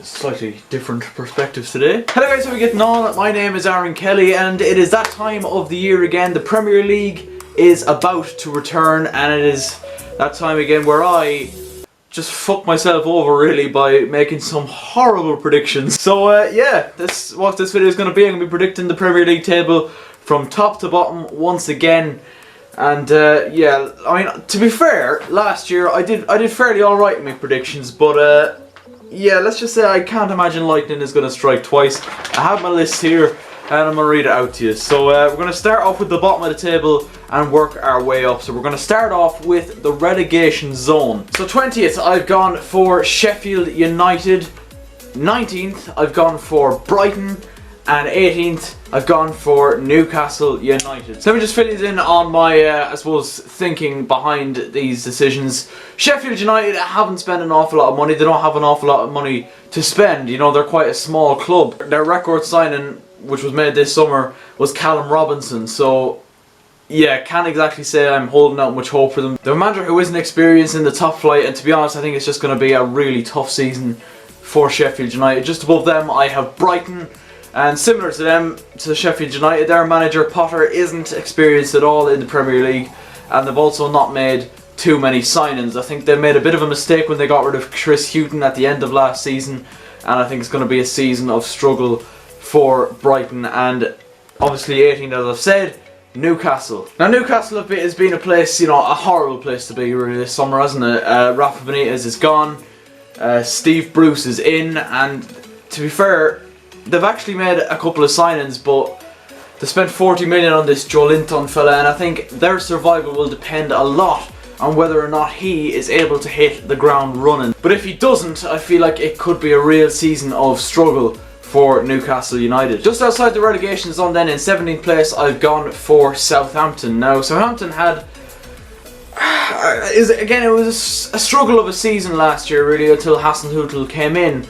Slightly different perspectives today. Hello guys, how are we getting on? My name is Aaron Kelly and it is that time of the year again. The Premier League is about to return and it is that time again where I just fuck myself over really by making some horrible predictions. So yeah, what this video is going to be. I'm going to be predicting the Premier League table from top to bottom once again. And yeah, I mean, to be fair, last year I did fairly alright in my predictions, but yeah, let's just say I can't imagine lightning is going to strike twice. I have my list here and I'm going to read it out to you. So we're going to start off with the bottom of the table and work our way up. So we're going to start off with the relegation zone. So 20th I've gone for Sheffield United, 19th I've gone for Brighton, and 18th I've gone for Newcastle United. So let me just fill these in on my, I suppose, thinking behind these decisions. Sheffield United haven't spent an awful lot of money. They don't have an awful lot of money to spend. You know, they're quite a small club. Their record signing, which was made this summer, was Callum Robinson. So yeah, can't exactly say I'm holding out much hope for them. They're a manager who isn't experienced in the top flight, and to be honest, I think it's just going to be a really tough season for Sheffield United. Just above them, I have Brighton. And similar to them, to Sheffield United, their manager Potter isn't experienced at all in the Premier League, and they've also not made too many signings. I think they made a bit of a mistake when they got rid of Chris Hughton at the end of last season, and I think it's going to be a season of struggle for Brighton. And obviously 18th, as I've said, Newcastle. Now Newcastle has been a place, you know, a horrible place to be really this summer, hasn't it? Rafa Benitez is gone, Steve Bruce is in, and to be fair, they've actually made a couple of signings, but they spent 40 million on this Joelinton fella, and I think their survival will depend a lot on whether or not he is able to hit the ground running. But if he doesn't, I feel like it could be a real season of struggle for Newcastle United. Just outside the relegation zone then, in 17th place, I've gone for Southampton. Now, Southampton had... again, it was a struggle of a season last year, really, until Hasenhüttl came in.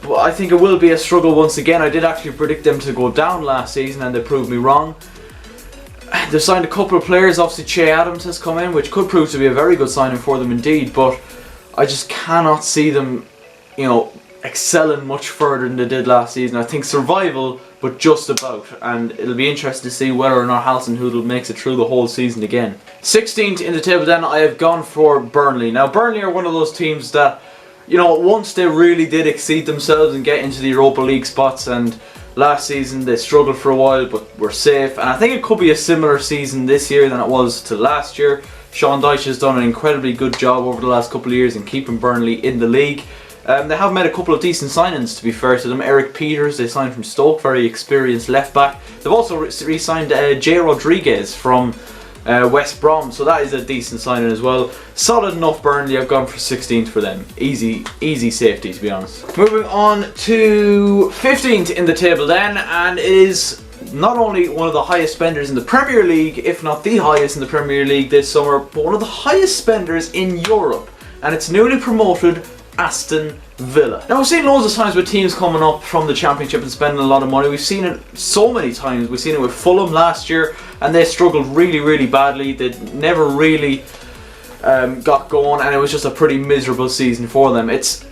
But I think it will be a struggle once again. I did actually predict them to go down last season and they proved me wrong. They've signed a couple of players. Obviously Che Adams has come in, which could prove to be a very good signing for them indeed, but I just cannot see them, you know, excelling much further than they did last season. I think survival, but just about, and it'll be interesting to see whether or not Hasenhüttl makes it through the whole season again. 16th in the table then, I have gone for Burnley. Now Burnley are one of those teams that, you know, once they really did exceed themselves and get into the Europa League spots, and last season they struggled for a while but were safe, and I think it could be a similar season this year than it was to last year. Sean Dyche has done an incredibly good job over the last couple of years in keeping Burnley in the league. They have made a couple of decent signings, to be fair to them. Eric Peters, they signed from Stoke, very experienced left back. They've also re-signed Jay Rodriguez from West Brom, so that is a decent signing as well. Solid enough Burnley. I've gone for 16th for them. Easy safety, to be honest. Moving on to 15th in the table then, and it is not only one of the highest spenders in the Premier League, if not the highest in the Premier League this summer, but one of the highest spenders in Europe, and it's newly promoted Aston Villa. Now we've seen loads of times with teams coming up from the Championship and spending a lot of money. We've seen it so many times. We've seen it with Fulham last year, and they struggled really badly. They never really got going, and it was just a pretty miserable season for them. It's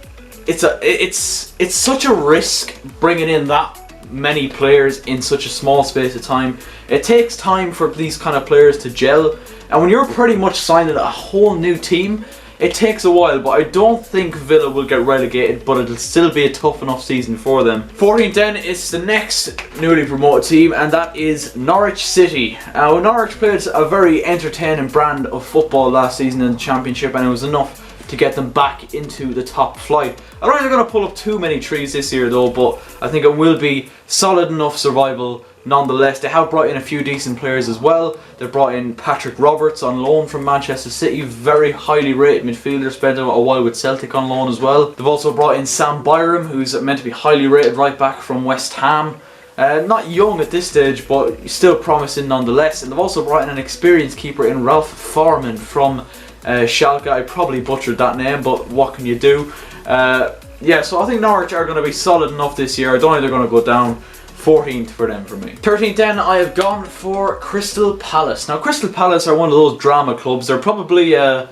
such a risk bringing in that many players in such a small space of time. It takes time for these kind of players to gel, and when you're pretty much signing a whole new team, it takes a while. But I don't think Villa will get relegated, but it'll still be a tough enough season for them. 14th then is the next newly promoted team, and that is Norwich City. Now Norwich played a very entertaining brand of football last season in the Championship, and it was enough to get them back into the top flight. I don't think they're going to pull up too many trees this year though, but I think it will be solid enough survival nonetheless. They have brought in a few decent players as well. They've brought in Patrick Roberts on loan from Manchester City, very highly rated midfielder, spent a while with Celtic on loan as well. They've also brought in Sam Byram, who's meant to be highly rated right back from West Ham. Not young at this stage, but still promising nonetheless. And they've also brought in an experienced keeper in Ralph Foreman from Schalke. I probably butchered that name, but what can you do? Yeah, so I think Norwich are going to be solid enough this year. I don't think they're going to go down. 14th for them for me. 13th then, I have gone for Crystal Palace. Now Crystal Palace are one of those drama clubs. They're probably, you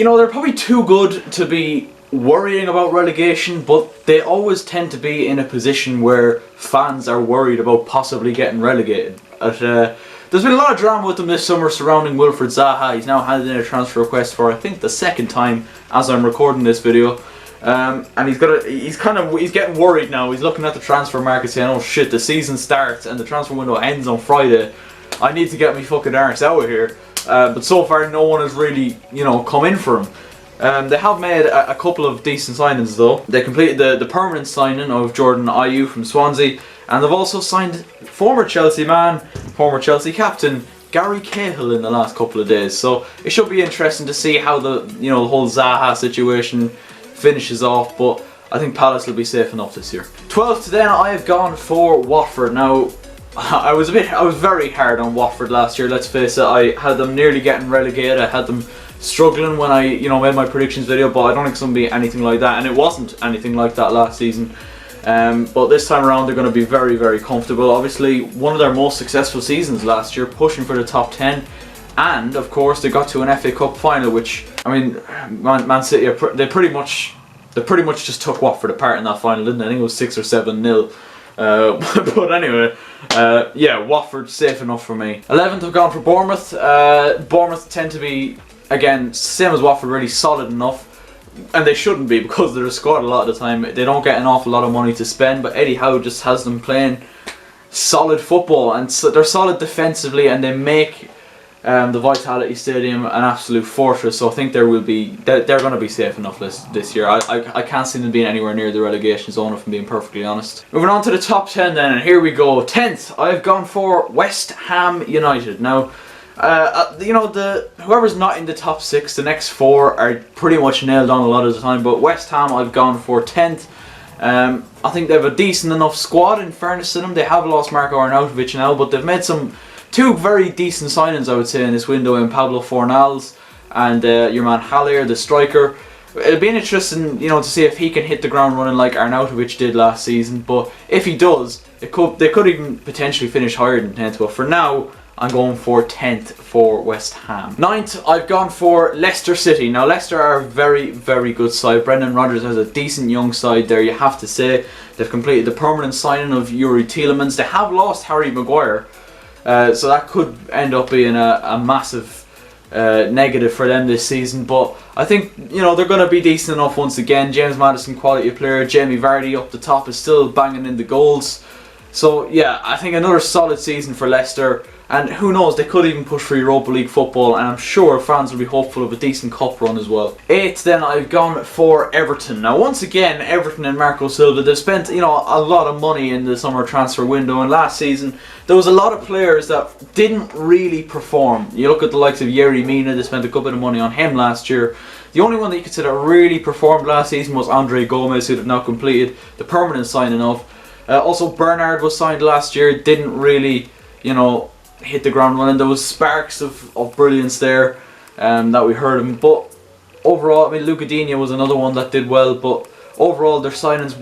know, they're probably too good to be worrying about relegation, but they always tend to be in a position where fans are worried about possibly getting relegated. There's been a lot of drama with them this summer surrounding Wilfried Zaha. He's now handed in a transfer request for, I think, the second time as I'm recording this video. And he's getting worried now. He's looking at the transfer market saying, oh shit, the season starts and the transfer window ends on Friday. I need to get me fucking arse out of here. But so far no one has really, come in for him. They have made a couple of decent signings though. They completed the permanent signing of Jordan Ayew from Swansea, and they've also signed former Chelsea man, former Chelsea captain Gary Cahill in the last couple of days. So it should be interesting to see how the whole Zaha situation finishes off, but I think Palace will be safe enough this year. 12th then, I have gone for Watford. Now, I was very hard on Watford last year, let's face it. I had them nearly getting relegated. I had them struggling when I made my predictions video, but I don't think it's going to be anything like that, and it wasn't anything like that last season. But this time around they're going to be very, very comfortable. Obviously one of their most successful seasons last year, pushing for the top 10, and of course they got to an FA Cup final, which, I mean, Man City, they pretty much just took Watford apart in that final, didn't they? I think it was 6 or 7-0. But anyway, yeah, Watford safe enough for me. 11th I've gone for Bournemouth. Bournemouth tend to be, again, same as Watford, really solid enough, and they shouldn't be because they're a squad a lot of the time. They don't get an awful lot of money to spend, but Eddie Howe just has them playing solid football, and so they're solid defensively, and they make the Vitality Stadium an absolute fortress. So I think they're going to be safe enough this year. I can't see them being anywhere near the relegation zone, if I'm being perfectly honest. Moving on to the top 10 then, and here we go. 10th, I've gone for West Ham United. Now, whoever's not in the top 6, the next 4 are pretty much nailed on a lot of the time, but West Ham I've gone for 10th. I think they have a decent enough squad, in fairness to them. They have lost Marko Arnautovic now, but they've made two very decent signings, I would say, in this window, in Pablo Fornals and your man Haller, the striker. It'll be interesting, to see if he can hit the ground running like Arnautovic did last season, but if he does, they could even potentially finish higher than 10th, but for now I'm going for 10th for West Ham. 9th, I've gone for Leicester City. Now, Leicester are a very, very good side. Brendan Rodgers has a decent young side there, you have to say. They've completed the permanent signing of Yuri Tielemans. They have lost Harry Maguire, so that could end up being a massive negative for them this season. But I think, they're going to be decent enough once again. James Maddison, quality player. Jamie Vardy up the top is still banging in the goals. So yeah, I think another solid season for Leicester. And who knows, they could even push for Europa League football, and I'm sure fans will be hopeful of a decent cup run as well. 8th then, I've gone for Everton. Now once again, Everton and Marco Silva, they've spent a lot of money in the summer transfer window, and last season there was a lot of players that didn't really perform. You look at the likes of Yerry Mina, they spent a good bit of money on him last year. The only one that you could say that really performed last season was Andre Gomez, who they've now completed the permanent signing of. Also Bernard was signed last year, didn't really, hit the ground running. There was sparks of brilliance there that we heard him, but overall, I mean, Luca Digne was another one that did well, but overall their signings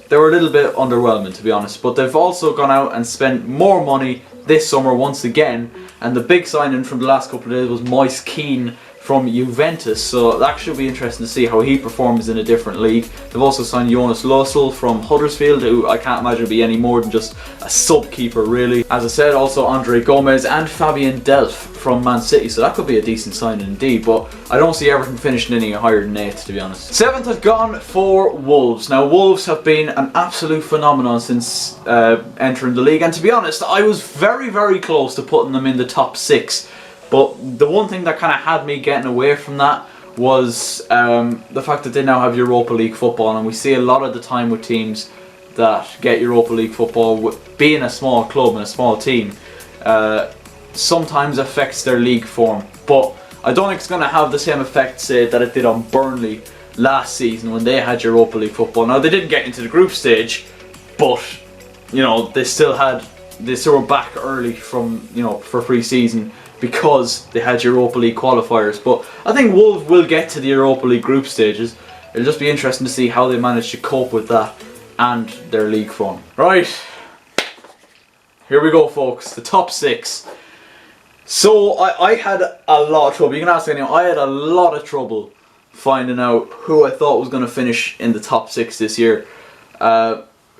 they were a little bit underwhelming, to be honest. But they've also gone out and spent more money this summer once again, and the big signing from the last couple of days was Moise Kean from Juventus, so that should be interesting to see how he performs in a different league. They've also signed Jonas Lössl from Huddersfield, who I can't imagine be any more than just a sub-keeper really. As I said, also Andre Gomez and Fabian Delph from Man City, so that could be a decent signing indeed, but I don't see Everton finishing any higher than 8th, to be honest. 7th I've gone for Wolves. Now Wolves have been an absolute phenomenon since entering the league, and to be honest, I was very, very close to putting them in the top 6. But the one thing that kind of had me getting away from that was the fact that they now have Europa League football, and we see a lot of the time with teams that get Europa League football, being a small club and a small team, sometimes affects their league form. But I don't think it's going to have the same effect, say, that it did on Burnley last season when they had Europa League football. Now they didn't get into the group stage, but they still were back early from for pre-season, because they had Europa League qualifiers. But I think Wolves will get to the Europa League group stages. It'll just be interesting to see how they manage to cope with that and their league form. Right, here we go folks, the top 6. So I had a lot of trouble. You can ask anyone, I had a lot of trouble finding out who I thought was going to finish in the top 6 this year.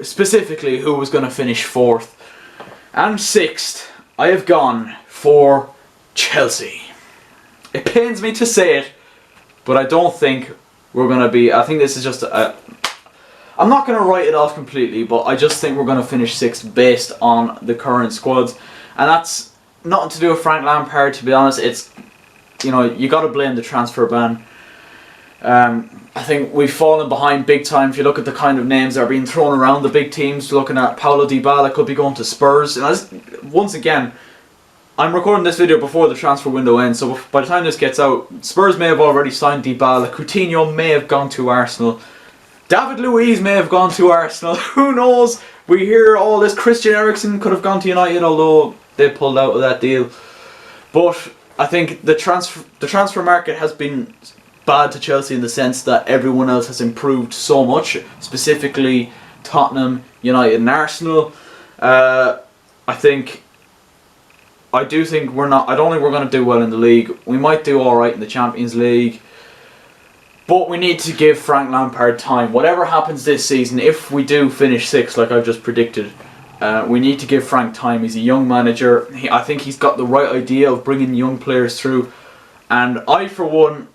Specifically, who was going to finish 4th and 6th. I have gone for Chelsea. It pains me to say it, but I don't think we're going to be... I think this is just I'm not going to write it off completely, but I just think we're going to finish 6th based on the current squads. And that's nothing to do with Frank Lampard, to be honest. It's, you know, you got to blame the transfer ban. I think we've fallen behind big time. If you look at the kind of names that are being thrown around the big teams, looking at Paulo Dybala could be going to Spurs. And once again, I'm recording this video before the transfer window ends, so by the time this gets out, Spurs may have already signed Dybala, Coutinho may have gone to Arsenal, David Luiz may have gone to Arsenal, who knows? We hear all this. Christian Eriksen could have gone to United, although they pulled out of that deal. But I think the transfer market has been bad to Chelsea in the sense that everyone else has improved so much, specifically Tottenham, United and Arsenal. I don't think we're going to do well in the league. We might do alright in the Champions League, but we need to give Frank Lampard time. Whatever happens this season, if we do finish 6th like I've just predicted, we need to give Frank time. He's a young manager. I think he's got the right idea of bringing young players through, and I, for one,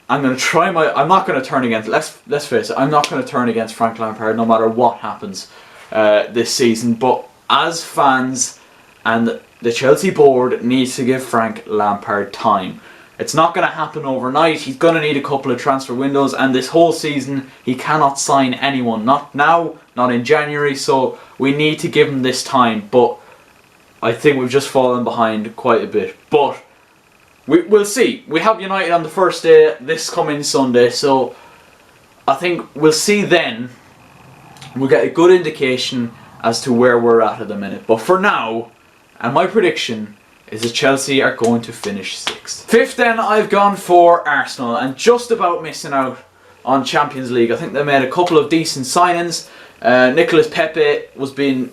I'm going to try I'm not going to turn against... Let's face it, I'm not going to turn against Frank Lampard no matter what happens this season. But as fans and the Chelsea board needs to give Frank Lampard time. It's not going to happen overnight. He's going to need a couple of transfer windows, and this whole season he cannot sign anyone. Not now, not in January, so we need to give him this time. But I think we've just fallen behind quite a bit. But we'll see. We have United on the first day, this coming Sunday, so I think we'll see then. We'll get a good indication as to where we're at the minute. But for now, and my prediction is that Chelsea are going to finish 6th. 5th then, I've gone for Arsenal, and just about missing out on Champions League. I think they made a couple of decent signings. Nicolas Pepe was being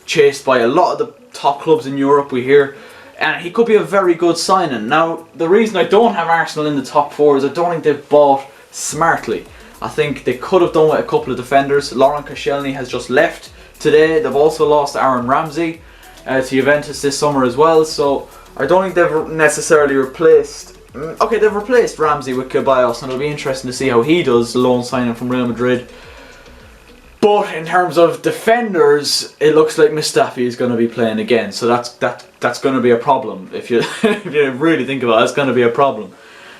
chased by a lot of the top clubs in Europe, we hear, and he could be a very good signing. Now, the reason I don't have Arsenal in the top 4 is I don't think they've bought smartly. I think they could have done with a couple of defenders. Laurent Koscielny has just left today. They've also lost Aaron Ramsey to Juventus this summer as well, so I don't think they've necessarily replaced... Okay, they've replaced Ramsey with Ceballos, and it'll be interesting to see how he does, loan signing from Real Madrid. But in terms of defenders, it looks like Mustafi is going to be playing again, so that's going to be a problem. If you if you really think about it, it's going to be a problem.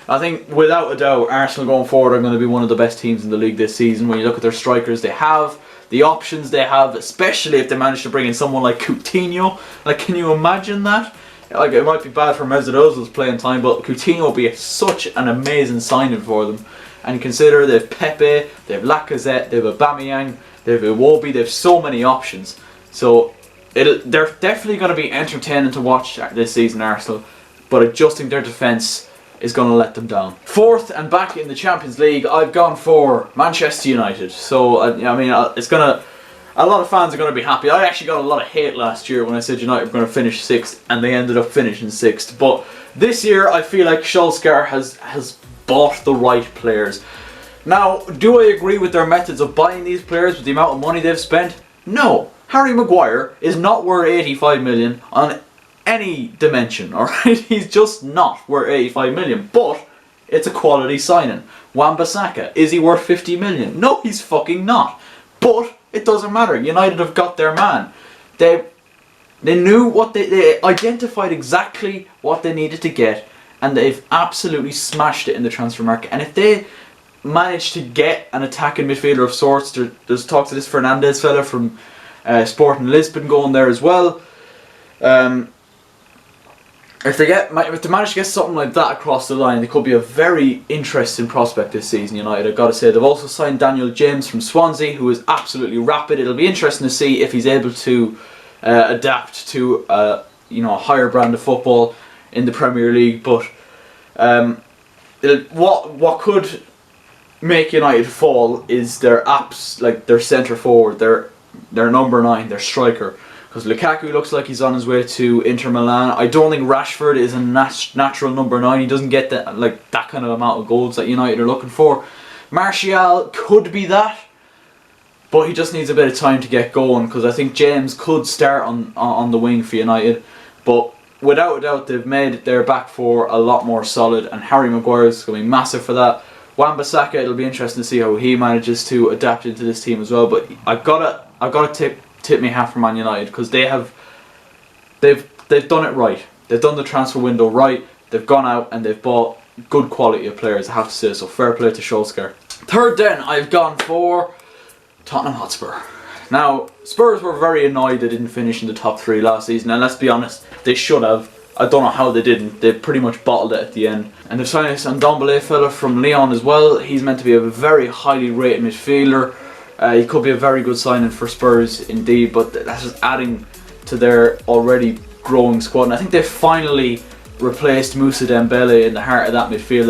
I think without a doubt, Arsenal going forward are going to be one of the best teams in the league this season. When you look at their strikers they have, the options they have, especially if they manage to bring in someone like Coutinho. Like, can you imagine that? Like, it might be bad for Mesut Ozil's playing time, but Coutinho will be such an amazing signing for them. And consider they have Pepe, they have Lacazette, they have Aubameyang, they have Iwobi, they have so many options. So they're definitely going to be entertaining to watch this season, Arsenal. But I just think their defence is going to let them down. 4th and back in the Champions League, I've gone for Manchester United. So I mean, it's gonna. A lot of fans are going to be happy. I actually got a lot of hate last year when I said United were going to finish 6th, and they ended up finishing 6th. But this year, I feel like Solskjaer has bought the right players. Now, do I agree with their methods of buying these players with the amount of money they've spent? No. Harry Maguire is not worth 85 million on any dimension, alright? He's just not worth 85 million, but it's a quality signing. Wan-Bissaka, is he worth 50 million? No, he's fucking not. But it doesn't matter. United have got their man. They knew what they identified exactly what they needed to get, and they've absolutely smashed it in the transfer market. And if they manage to get an attacking midfielder of sorts, there's talks of this Fernandes fella from Sporting Lisbon going there as well. If they manage to get something like that across the line, they could be a very interesting prospect this season, United, I've got to say. They've also signed Daniel James from Swansea, who is absolutely rapid. It'll be interesting to see if he's able to adapt to a higher brand of football in the Premier League. But what could make United fall is their centre forward, their number 9, their striker. because Lukaku looks like he's on his way to Inter Milan. I don't think Rashford is a natural number 9. He doesn't get that kind of amount of goals that United are looking for. Martial could be that, but he just needs a bit of time to get going, because I think James could start on the wing for United. But without a doubt, they've made their back four a lot more solid, and Harry Maguire is going to be massive for that. Wan-Bissaka, it'll be interesting to see how he manages to adapt into this team as well. But I've got to tip me hat for Man United, because they've done it right. They've done the transfer window right. They've gone out and they've bought good quality of players, I have to say. So fair play to Solskjaer. Third, then I've gone for Tottenham Hotspur. Now, Spurs were very annoyed they didn't finish in the top 3 last season, and let's be honest, they should have. I don't know how they didn't. They pretty much bottled it at the end. And they've signed this Ndombele fella from Lyon as well. He's meant to be a very highly rated midfielder. He could be a very good signing for Spurs indeed, but that's just adding to their already growing squad. And I think they've finally replaced Moussa Dembele in the heart of that midfield.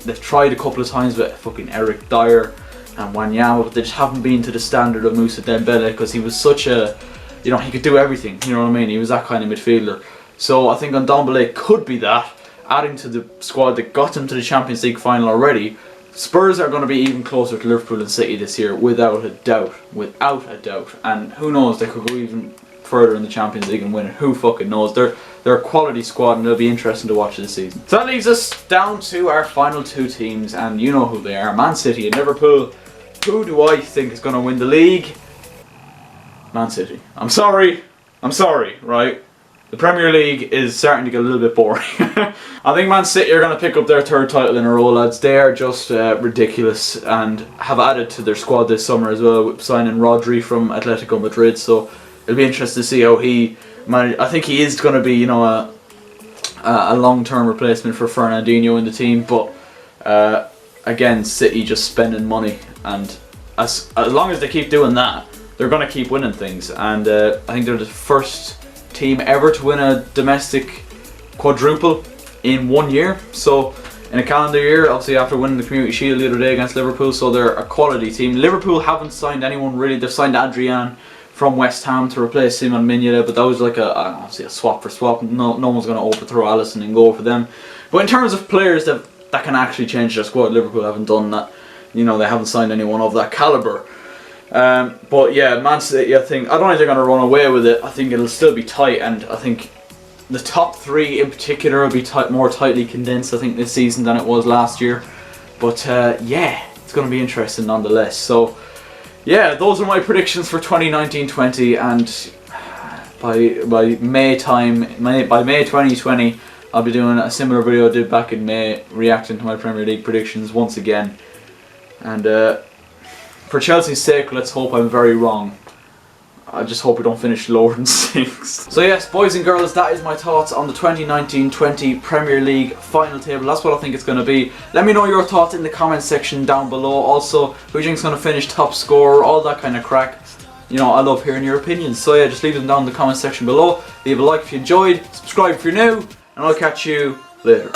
They've tried a couple of times with fucking Eric Dyer and Wanyama, but they just haven't been to the standard of Moussa Dembele, because he was such a, he could do everything, you know what I mean? He was that kind of midfielder. So I think Ndombele could be that, adding to the squad that got them to the Champions League final already. Spurs are going to be even closer to Liverpool and City this year, without a doubt. Without a doubt. And who knows, they could go even further in the Champions League and win it. Who fucking knows? They're a quality squad, and it'll be interesting to watch this season. So that leaves us down to our final 2 teams, and you know who they are, Man City and Liverpool. Who do I think is going to win the league? Man City. I'm sorry, right? The Premier League is starting to get a little bit boring. I think Man City are going to pick up their 3rd title in a row, lads. They are just ridiculous, and have added to their squad this summer as well, with signing Rodri from Atletico Madrid. So it'll be interesting to see how he manages. I think he is going to be, a long-term replacement for Fernandinho in the team. But again, City just spending money, and as long as they keep doing that, they're going to keep winning things. And I think they're the first team ever to win a domestic quadruple in 1 year. So in a calendar year, obviously after winning the Community Shield the other day against Liverpool. So they're a quality team. Liverpool haven't signed anyone really. They've signed Adrian from West Ham to replace Simon Mignolet, but that was like obviously a swap for swap. No one's going to overthrow Alisson and go for them. But in terms of players that can actually change their squad, Liverpool haven't done that. They haven't signed anyone of that calibre. But yeah, Man City, I don't think they're going to run away with it. I think it'll still be tight, and I think the top 3 in particular will be more tightly condensed, I think, this season than it was last year. But yeah, it's going to be interesting nonetheless. So yeah, those are my predictions for 2019-20, and by May 2020, I'll be doing a similar video I did back in May, reacting to my Premier League predictions once again. And for Chelsea's sake, let's hope I'm very wrong. I just hope we don't finish lower than 6th. So yes, boys and girls, that is my thoughts on the 2019-20 Premier League final table. That's what I think it's going to be. Let me know your thoughts in the comments section down below. Also, who do you think is going to finish top scorer, all that kind of crack. I love hearing your opinions. So yeah, just leave them down in the comment section below. Leave a like if you enjoyed, subscribe if you're new, and I'll catch you later.